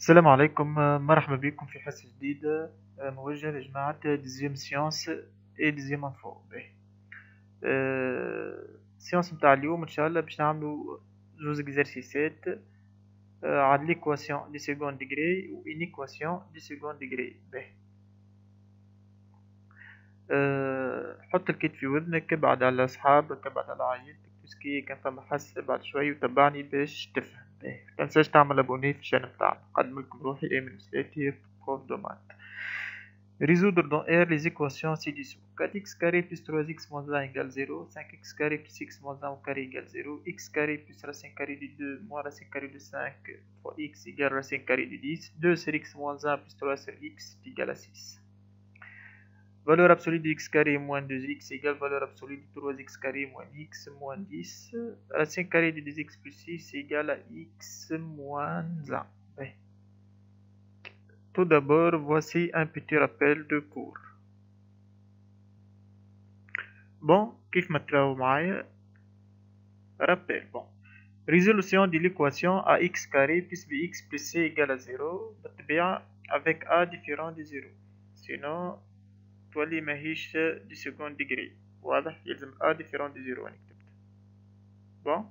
السلام عليكم، مرحبا بكم في حصة جديدة موجهة لجماعة ديزيام سيونس اي ديزيام انفو. السيونس متاع اليوم ان شاء الله باش نعملو زوز اكزرسيسات على ليكواسيون دي سيكوند ديغري و ان ايكواسيون دي سيكوند ديغري. حط الكيت في ودنك، ابعد على اصحابك، ابعد على عائلتك، تسكي كان فما حس ابعد شوي وتبعني باش تفهم. متنساش تعمل ابوني في الشانل بتاعنا. نقدم لكم روحي ايمن مسلاتي، بروف دو مات. Résoudre dans R les équations ci-dessous. 4x carré plus 3x moins 1 égale 0, 5x carré plus x moins 1 au carré égale 0, x carré plus racine carré de 2 moins racine carré de 5 fois x égale racine carré de 10, 2 sur x moins 1 plus 3 sur x est égal à 6. Valeur absolue de x carré moins 2x égale valeur absolue de 3x carré moins x moins 10. Racine carré de 2x plus 6 égale à x moins 1. Ouais. Tout d'abord, voici un petit rappel de cours. Bon, كيف ما تراو معايا rappel. Bon, résolution de l'équation ax carré plus bx plus c égale à 0 بالطبيعة avec a différent de 0. Sinon تولي ماهيش دي second degré. واضح؟ يلزم a différent de 0 أنا كتبت. Bon,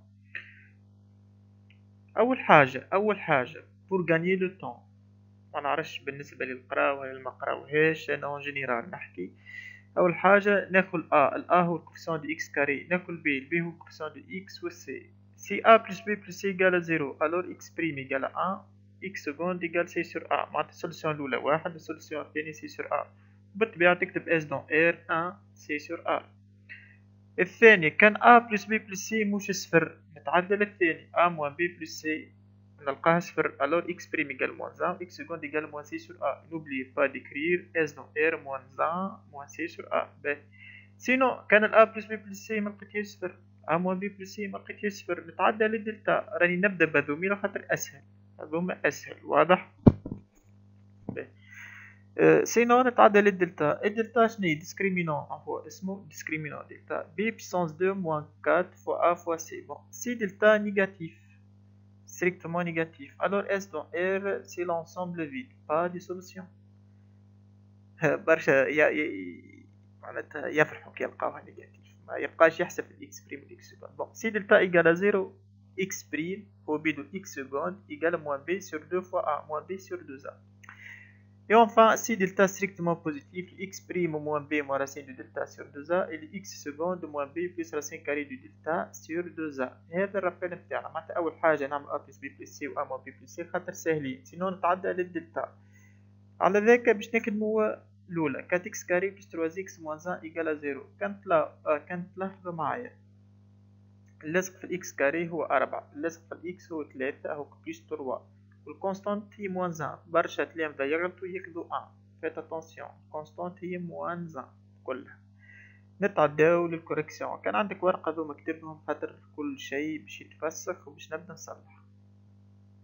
أول حاجة pour gagner le temps. ما نعرفش بالنسبة للقراء ولا ما قراوهاش، أنا اون جينيرال نحكي. أول حاجة ناخد A هو الكوفيسيون دي إكس كاري، ناخد B هو الكوفيسيون دي إكس و C. Si A plus B plus C égale à 0 alors X prime égale à 1 X seconde égale C sur A. معناتها السوليسيون الأولى واحد والسوليسيون الثانية C sur A. بالطبيعة تكتب S dans R 1 C sur A. الثاني كان A plus B plus C مش صفر، نتعدل الثاني A moins B plus C نلقاها صفر alors x prime égale moins 1 x seconde égale moins c sur a. N'oubliez pas d'écrire s dans r moins 1 moins c sur a. sinon كان ال a plus b plus c ما لقيتهاش صفر، a moins b plus c ما لقيتهاش صفر، نتعدى للدلتا. راني نبدا بهذوما خاطر اسهل، هذوما اسهل. واضح؟ سينو نتعدى للدلتا. الدلتا شنو ديسكريمينون، هو اسمه ديسكريمينون دلتا b puissance 2 moins 4 fois a fois c. bon si delta négatif strictement négatif alors S dans R c'est l'ensemble vide, pas de solution. برشا معناتها يفرحوا كي يلقاوها نيجاتيف، ما يبقاش يحسب الاكس بريم والاكس سكوند. بون سي دلتا ايكال ا 0 اكس بريم هو بي دو اكس سكوند ايكال موان بي سور 2 فوا ا موان بي سور 2 ا. Et enfin, si delta strictement positif, x prime moins b moins racine de delta sur 2a et x seconde moins b plus racine carrée de delta sur 2a. هذا الرابيل نتاعنا. معناتها أول حاجة نعمل a plus b plus c و a moins b plus c خاطر ساهلين، سينو نتعدى للدلتا. على ذاك باش نكتبو الأولى 4x carré plus 3x moins 1 égale à 0. كانت تلاحظوا معايا اللصق في الاكس كاري هو 4، اللصق في الاكس هو 3 هو بلس 3 والكونستانت هي موان 1. برشا تلامذة يغلطوا يكتبوا 1. فيت اتونسيون الكونستانت هي موان 1 كلها. نتعداو للكوريكسيون. كان عندك ورقة ذو مكتبهم خاطر كل شيء باش يتفسخ وباش نبدا نصلح.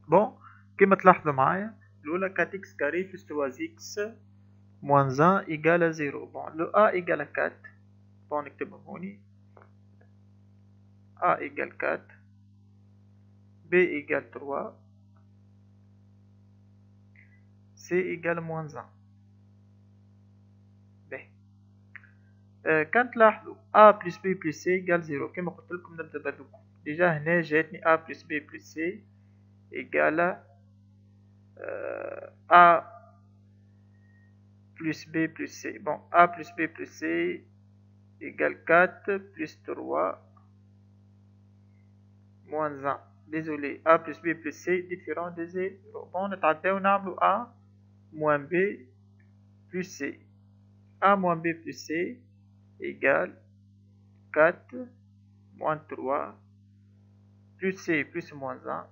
بون كيما تلاحظوا معايا الأولى 4x كاري plus 3x moins 1 égale à 0. بون لو a égale à 4. بون نكتبهم هوني a égale 4 b égale 3 c égale moins 1. كان تلاحظوا a plus b plus c égale 0 كما قلت لكم نبدا بهذوكم. ديجا هنا جاتني a plus b plus c égale a plus b plus c. bon a plus b plus c égale 4 plus 3 moins 1. désolé a plus b plus c différent de 0. bon نتعداو نعملو a moins b plus c. a moins b plus c égale 4 moins 3 plus c plus moins 1.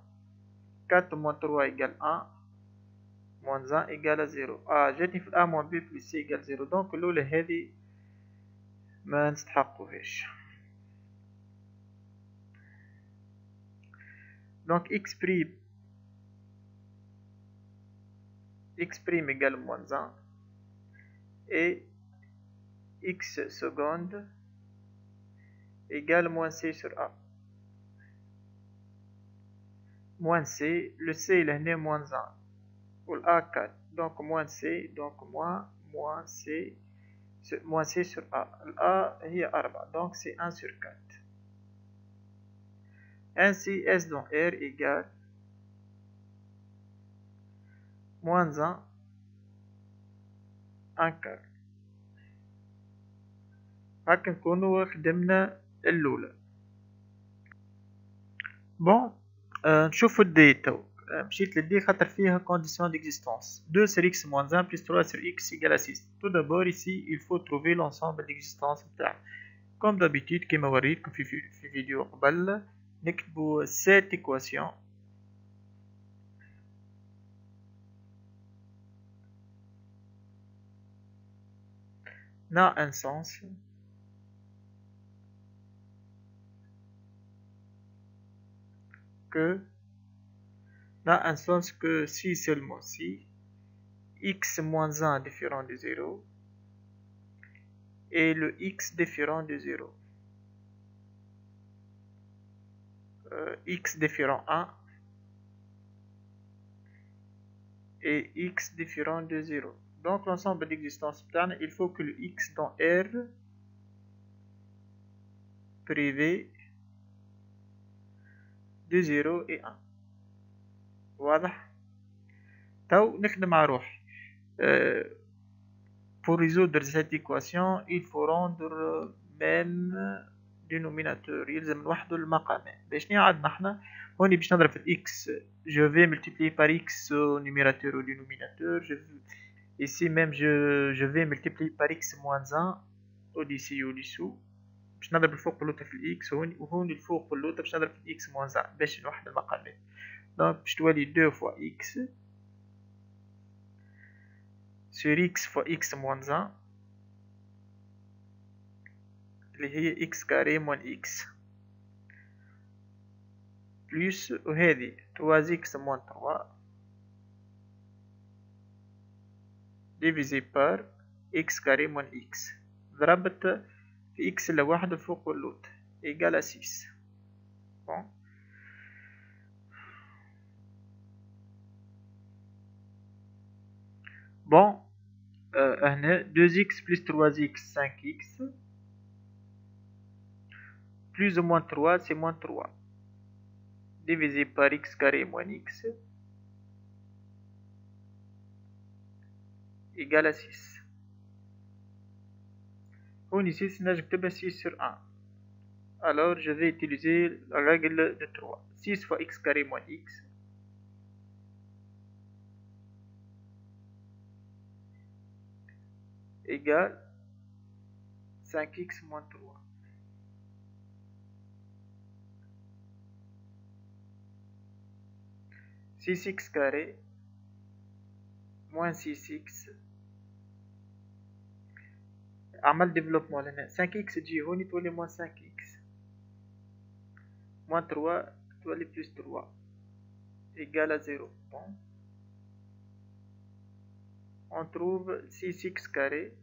4 moins 3 égale 1 moins 1 égale à 0. جاتني في a moins b plus c égale 0. donc الأولى هذه ما نستحقوهاش. donc x prime égale moins 1 et x seconde égale moins c sur a. moins c, le c il est né moins 1 ou A 4. Donc moins C, donc moins C, moins C sur A. A هي 4, donc c'est 1 sur 4. Ainsi, S dans R égale moins 1, 1 quart. هكا نكونوا خدمنا الأولى. بون نشوفو الدي تو. مشيت للدي خاطر فيها condition d'existence. 2 sur x moins 1 plus 3 sur x égale à 6. Tout d'abord ici il faut trouver l'ensemble d'existence بتاعها. Comme d'habitude كيما وريتكم في فيديو قبل نكتبو cette équation n'a un sens si seulement si x moins 1 différent de 0 et le x différent de 0. X différent 1 et x différent de 0. Donc l'ensemble d'existence plane, il faut que le x dans R privé de 0 et 1. واضح؟ تو نخدم على روحي. Pour résoudre cette équation, il faut rendre même dénominateur. يلزم نوحدو المقامين. باش عندنا احنا هوني باش نضرب في x. Je vais multiplier par x au numérateur au dénominateur. Ici même je vais multiplier par x moins 1 au-dessus au-dessous. باش نضرب الفوق باللوطة في x وهون الفوق باللوطة باش نضرب في x moins 1 باش نوحد المقامين. Donc باش تولي 2 fois x sur x fois x moins 1 اللي هي x carré moins x plus وهذه 3x moins 3 divisé par x carré moins x ضربت في x اللي واحد فوق اللوط égal à 6. Bon. Bon, هنا 2x plus 3x 5x plus ou moins 3 c'est moins 3 divisé par x carré moins x égal à 6. هون ici je peux 6 sur 1. Alors je vais utiliser la règle de 3. 6 fois x carré moins x égale 5x moins 3. Six x carré moins 6x عمل développement لهنا 5x تجي هوني تولي moins 5x moins 3 تولي plus 3 égale à 0. Bon. On trouve 6x carré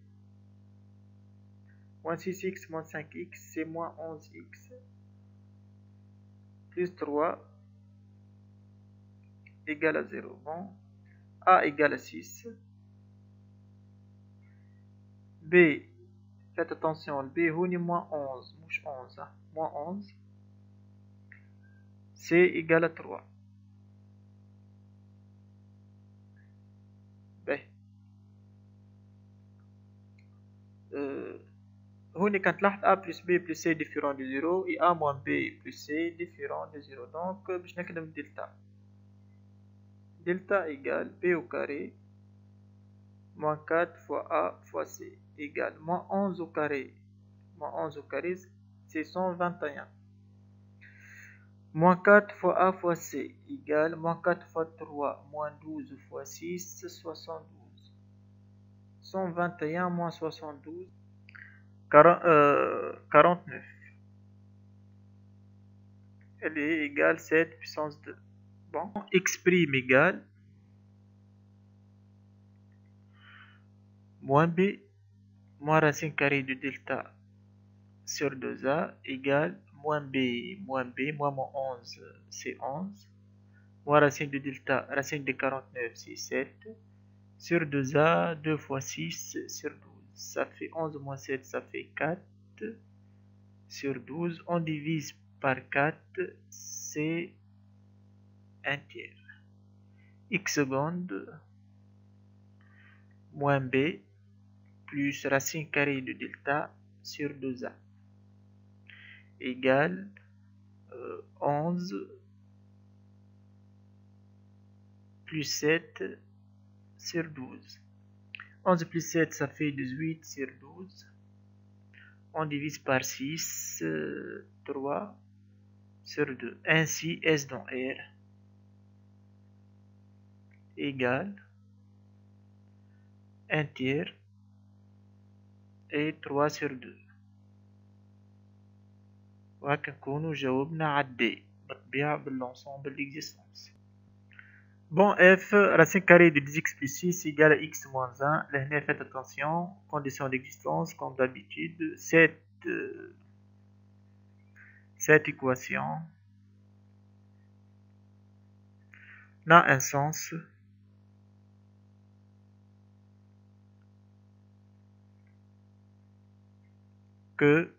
moins 6x moins 5x c'est moins 11x plus 3 égale à 0. Bon. A égale à 6. B, faites attention, le B est moins 11, mouche 11, hein? Moins 11. C égale à 3. B. هوني كانت لاحظ A plus B plus C différent de 0 et A moins B plus C différent de 0. Donc باش نكتب دلتا. Delta égale B au carré moins 4 fois A fois C égale moins 11 au carré. Moins 11 au carré c'est 121. Moins 4 fois A fois C égale moins 4 fois 3 moins 12 fois 6 72. 121 moins 72 49. Elle est égale 7 puissance 2. Bon, x' égale moins b moins racine carrée de delta sur 2a égale moins b moins moins 11 c'est 11 moins racine de delta, racine de 49, c'est 7. Sur 2a, 2 fois 6 sur 12. Ça fait 11 moins 7, ça fait 4. Sur 12, on divise par 4, c'est un tiers. X seconde moins b plus racine carrée de delta sur 2a égale 11 plus 7 sur 12. 11 plus 7, ça fait 18 sur 12. On divise par 6, 3 sur 2. Ainsi, S dans R égale 1 tiers et 3 sur 2. وهكا نكونو جاوبنا على D بالطبيعة بالensemble d'existence. Bon, f racine carrée de 2x plus 6 égale à x moins 1. Là, faites attention, condition d'existence, comme d'habitude, cette équation n'a un sens que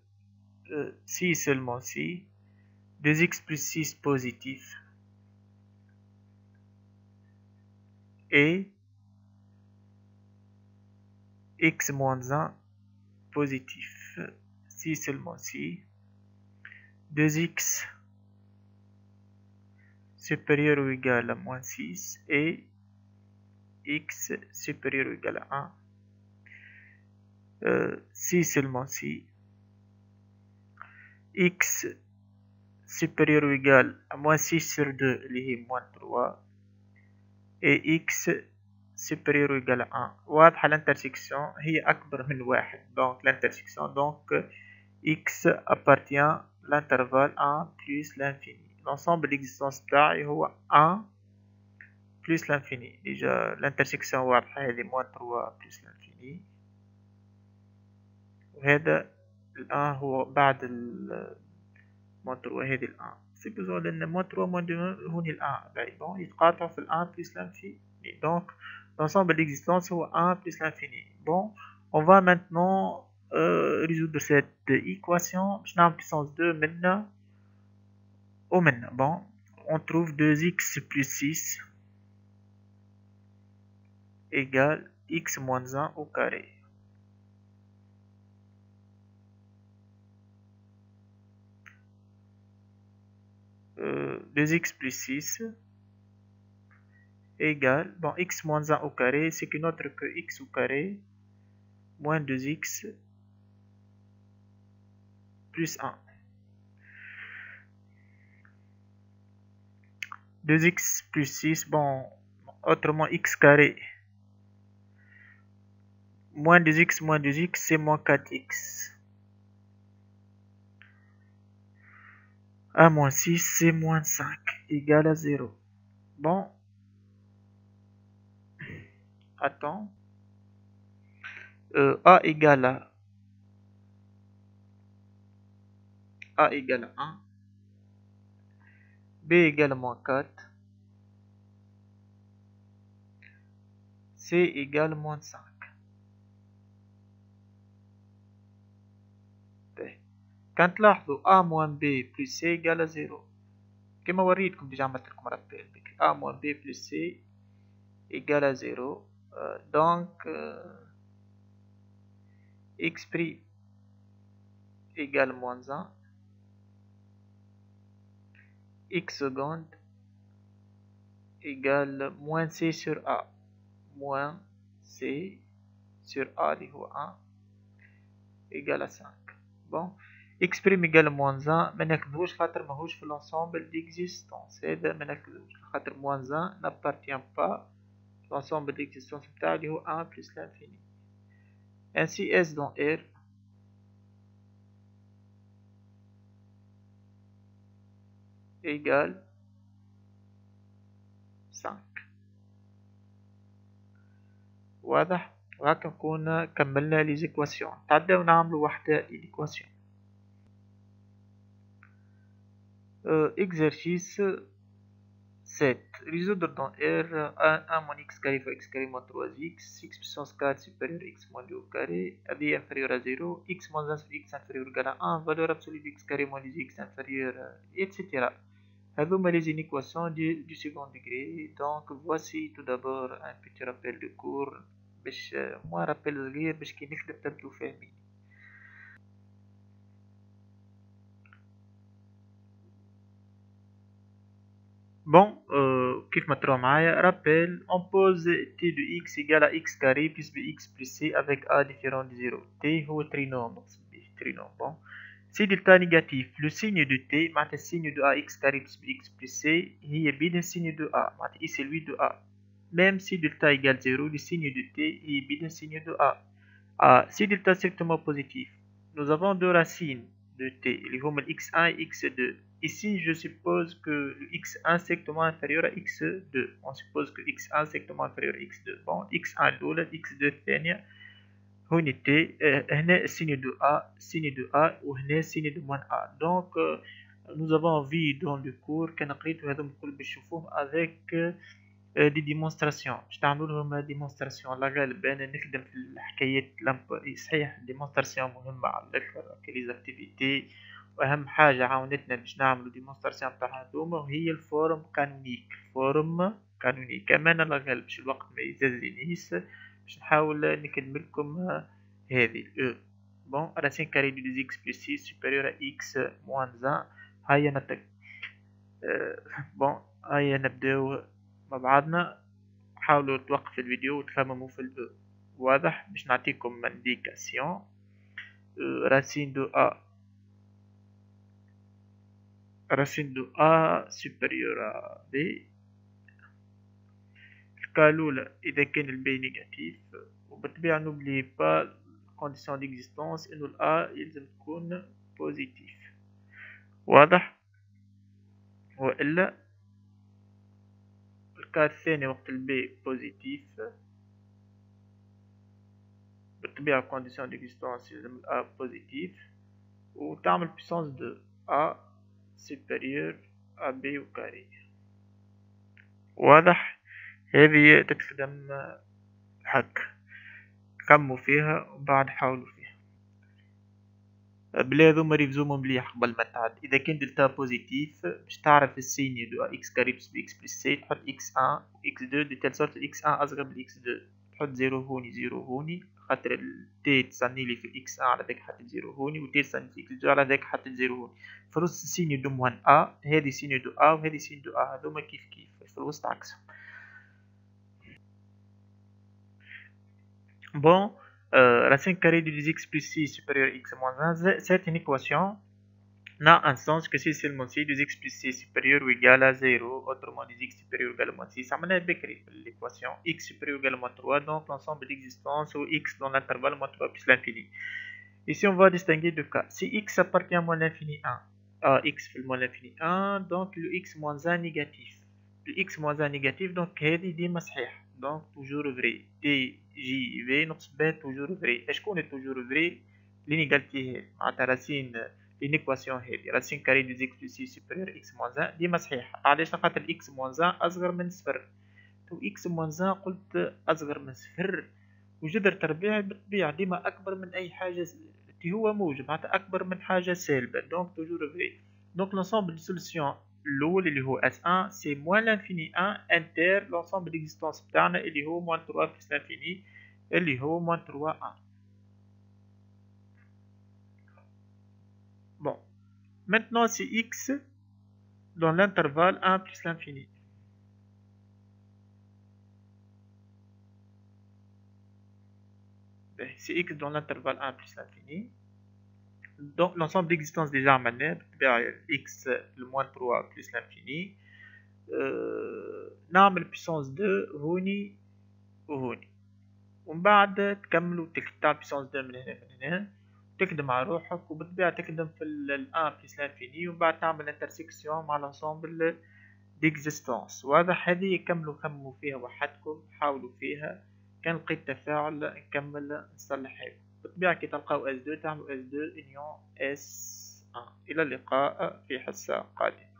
si seulement si 2x plus 6 positif et x moins 1 positif, si seulement si 2x supérieur ou égal à moins 6 et x supérieur ou égal à 1, si seulement si x supérieur ou égal à moins 6 sur 2 اللي هي moins 3 et x supérieur ou égal à 1. واضحة l'intersection هي أكبر من واحد, donc l'intersection, donc x appartient l'intervalle 1 plus l'infini. L'ensemble d'existence تاعي هو 1 plus l'infini. Déjà l'intersection واضحة, هذه moins 3 plus l'infini, وهذا الآن هو بعد moins 3 هذه الآن. C'est besoin لأن moins 3 moins 2 هوني الآن bon يتقاطعوا في الآن plus l'infini. Donc l'ensemble d'existence هو 1 plus l'infini. Bon, on va maintenant résoudre cette équation. باش نعمل puissance 2 منا ومنا. Bon, on trouve 2x plus 6 égale x moins 1 au carré. Euh, 2x plus 6 égale, bon, x moins 1 au carré, c'est qu'une autre que x au carré moins 2x plus 1. 2x plus 6, bon, autrement x carré moins 2x, c'est moins 4x. 1 moins 6, c'est moins 5, égale à 0. Bon, attends, a égale à 1, b égale à moins 4, c égale à moins 5. كان تلاحظوا a moins b plus c égale à 0 كما وريتكم ديجا عملت لكم رابيل بك a moins b plus c égale à 0. Donc x prime égale moins 1, x seconde égale moins c sur a, moins c sur a اللي هو 1 égale à 5. Bon, x prime égale moins 1 ما ناخذوش خاطر ماهوش في l'ensemble d'existence. هذا ما ناخذوش خاطر moins 1 n'appartient pas l'ensemble d'existence بتاعه اللي هو 1 plus l'infini. Ainsi S dans R égale 5. واضح؟ وهكا نكون كملنا لي زيكواسيون. تعداو نعملو وحدة ليكواسيون. Exercice 7. Résoudre dans R 1 moins x carré fois x carré moins 3x, x puissance 4 supérieur à x moins 2 au carré, AB inférieur à 0, x moins 1 sur x inférieur égal à 1, valeur absolue de x carré moins 2x inférieur, etc. هذوما les inéquations du second degré. Donc voici tout d'abord un petit rappel de cours باش moi rappel صغير باش كي نكتب تبدو فاهمين. Bon, كيف ما تروا معايا rappel, on pose t de x égale à x carré plus bx plus c avec a différent de 0. t هو trinôme, trinôme. Bon, si delta négatif, le signe de t معناتها signe de a x carré plus bx plus c هي بين signe de a معناتها i c'est lui de a. Même si delta égale 0, le signe de t هي بين signe de a. Si delta strictement positif, nous avons deux racines de t, les hum x1 et x2. Ici, je suppose que le x1 strictement inférieur à x2. On suppose que x1 strictement inférieur à x2. Bon, x1 l'oula, x2 الثانية. هون t, هنا signe de a, وهنا signe de moins a. Donc, nous avons vu dans le cours كان قريتو هذوما الكل باش تشوفوهم avec دي ديمونستراسيون باش تعملوا لهم ديمونستراسيون على غالب انا نخدم في الحكايات صحيح ديمونستراسيون مهمه على الاخر كلي زاكتيفيتي واهم حاجه عاونتنا باش نعملوا ديمونستراسيون تاع هذوما وهي الفورم قانونيك اما على غالب باش الوقت ما يزازنيش باش نحاول نكمل لكم هذه بون راسين كاري دو 2x plus 6 supérieur à x moins 1 هيا نتك بون هيا نبداو مع بعضنا. حاولوا توقف الفيديو وتخمموا في الأو. واضح باش نعطيكم انديكاسيون راسين دو ا supérieur à b. الكا الأولى إذا كان البي نيجاتيف وبالطبيعة نوبلي با كونديسيون ديكزيستونس إنو الأ يلزم تكون بوزيتيف. واضح؟ وإلا الكا الثاني وقت البي بوزيتيف بالطبيعة كونديسيون ديكزيستونس يلزم الأ بوزيتيف وتعمل بيسانس دو أ supérieur à b au carré. واضح؟ هذه تتخدم هكا خموا فيها وبعد حاولوا فيها بلا هذوما ريفزوهم مليح قبل ما تعد. اذا كان دلتا بوزيتيف باش تعرف السيني دو اكس كاري بلس بي اكس بلس سي تحط اكس 1 و اكس 2 دي تال سورت الاكس 1 اصغر من الاكس 2 تحط زيرو هوني خاطر التي تصني لي في الاكس 1 على ذاك حطيت زيرو هوني و تي تصني في الاكس 2 على ذاك حطيت زيرو هوني. في الوسط السيني دو موان ا هذه سيني دو ا وهذه سيني دو ا هذوما كيف في الوسط عكسهم. Bon, racine carrée de 2x plus 6 supérieur à x moins 1, c'est une équation n'a un sens que si seulement si 2x plus 6 supérieur ou égal à 0, autrement 2x supérieur ou égal à moins 6, ça mène à l'équation x supérieur ou égal à moins 3, donc l'ensemble d'existence ou x dans l'intervalle moins 3 plus l'infini. Ici, on va distinguer deux cas. Si x appartient à moins l'infini 1, x fait moins l'infini 1, donc le x moins 1 négatif. Le x moins 1 négatif, donc هذه ديما صحيح. Donc toujours vrai. T, J, V, نقص B toujours vrai. اش كون toujours vrai l'inégalité هذه معناتها راسين l'inéquation هذه راسين كاري دو x plus 6 supérieur à x moins 1 ديما صحيحة. علاش؟ خاطر x moins 1 أصغر من صفر. تو x moins 1 قلت أصغر من صفر وجذر تربيعي بالطبيعة ديما أكبر من أي حاجة اللي هو موجب معناتها أكبر من حاجة سالبة. donc toujours vrai. donc l'ensemble de solutions الأول اللي هو S1 c'est moins l'infini 1 inter l'ensemble d'existence بتاعنا اللي هو moins 3 plus l'infini اللي هو moins 3 1. bon maintenant c'est x dans l'intervalle 1 plus l'infini. c'est x dans l'intervalle 1 plus l'infini. donc l'ensemble d'existence déjà عملناه x le moins 3 plus l'infini. نعمل puissance 2 هوني وهوني ومن بعد تكملوا تاع puissance 2 من هنا تخدم على روحك وبالطبيعة تخدم في ال 1 plus l'infini ومن بعد تعمل intersection مع l'ensemble d'existence. واضح؟ هذه يكملوا خموا فيها وحدكم حاولوا فيها كان لقيت تفاعل نكمل نصلحها. بالطبيعة كي تلقاو S2 تعملوا S2 union S1. إلى اللقاء في حصة قادمة.